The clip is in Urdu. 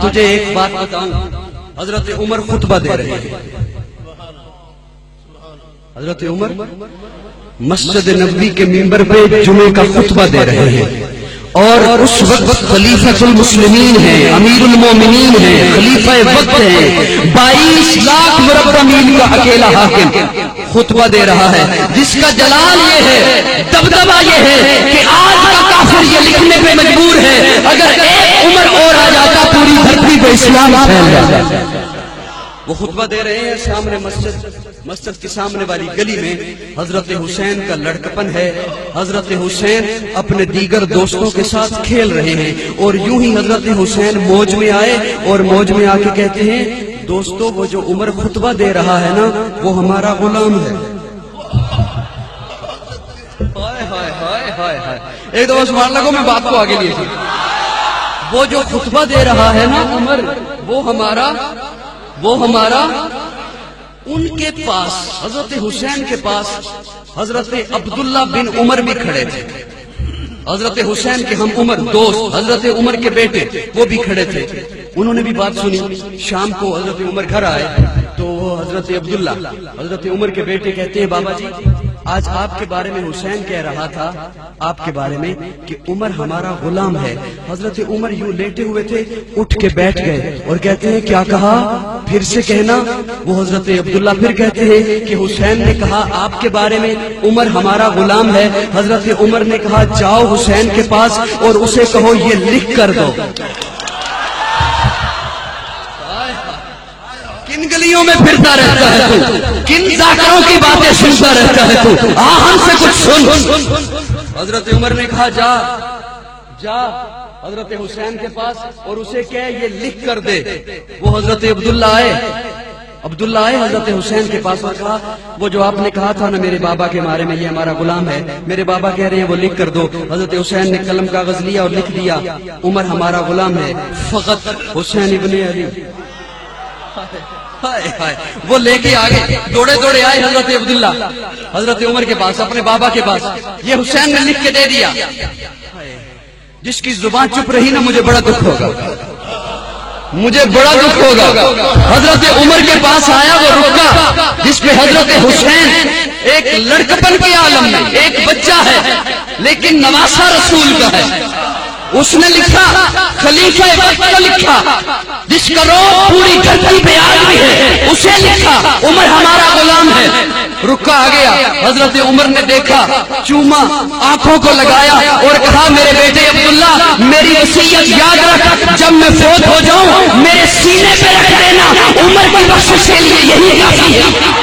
تجھے ایک بات بتاؤں، حضرت عمر خطبہ دے رہے ہیں. حضرت عمر مسجد نبوی کے منبر پہ جمعے کا خطبہ دے رہے ہیں، اور اس وقت خلیفۃ المسلمین ہیں، امیر المومنین ہیں، خلیفہ وقت ہیں، 22 لاکھ مربع میل کا اکیلا حاکم خطبہ دے رہا ہے، جس کا جلال یہ ہے، دبدبہ یہ ہے کہ آج کا کافر یہ لکھنے پہ مجبور ہے اگر ایک عمر اور آ جاتا پوری دھرتی پہ اسلام پھیل جاتا. وہ خطبہ دے رہے ہیں سامنے مسجد کے سامنے والی گلی میں. حضرت حسین کا لڑکپن ہے. حضرت حسین اپنے دیگر دوستوں کے ساتھ کھیل رہے ہیں، اور یوں ہی حضرت حسین موج میں آئے، اور موج میں آ کے کہتے ہیں دوستو وہ جو عمر خطبہ دے رہا ہے نا وہ ہمارا غلام ہے. ایک دو سبحان لگو، میں بات کو آگے لیے تھی. وہ جو خطبہ دے رہا ہے نا عمر، وہ ہمارا ان کے پاس، حضرت حسین کے پاس حضرت عبداللہ بن عمر بھی کھڑے تھے. حضرت حسین کے ہم عمر دوست حضرت عمر کے بیٹے وہ بھی کھڑے تھے. انہوں نے بھی بات سنی. شام کو حضرت عمر گھر آئے تو حضرت عبداللہ حضرت عمر کے بیٹے کہتے ہیں بابا جی آج آپ کے بارے میں حسین کہہ رہا تھا آپ کے بارے میں کہ عمر ہمارا غلام ہے. حضرت عمر یوں لیٹے ہوئے تھے، اٹھ کے بیٹھ گئے اور کہتے ہیں کیا کہا، پھر سے کہنا. وہ حضرت عبداللہ پھر کہتے ہیں کہ حسین نے کہا آپ کے بارے میں عمر ہمارا غلام ہے. حضرت عمر نے کہا جاؤ حسین کے پاس اور اسے کہو یہ لکھ کر دو. کن گلیوں میں پھرتا رہتا ہے تو، کن ذاکروں کی باتیں سنتا رہتا ہے تو، ہم سے کچھ سن. حضرت عمر نے کہا جا حضرت حسین کے پاس اور اسے کہے یہ لکھ کر دے. وہ حضرت عبداللہ آئے حضرت حسین کے پاس اور کہا وہ جو آپ نے کہا تھا نا میرے بابا کے بارے میں یہ ہمارا غلام ہے، میرے بابا کہہ رہے ہیں وہ لکھ کر دو. حضرت حسین نے قلم کاغذ لیا اور لکھ دیا عمر ہمارا غلام ہے فقط حسین ابن علی. وہ لے کے آگے دوڑے آئے حضرت عبداللہ حضرت عمر کے پاس، اپنے بابا کے پاس. یہ حسین نے لکھ کے دے دیا. جس کی زبان چپ رہی نا مجھے بڑا دکھ ہوگا. حضرت عمر کے پاس آیا وہ رکا جس پہ حضرت حسین ایک لڑکپن کے عالم میں ایک بچہ ہے لیکن نواسا رسول کا ہے. اس نے لکھا خلیفہ وقت کا لکھا جس کا روح پوری دھرتی پہ آئی ہے، اسے لکھا عمر ہمارا غلام ہے. رکا آ گیا. حضرت عمر نے دیکھا، چوما، آنکھوں کو لگایا اور کہا میرے بیٹے عبداللہ میری وصیت یاد رکھ، جب میں فوت ہو جاؤں میرے سینے پہ رکھ دینا، عمر کی بخشش کے لیے یہی کافی ہے.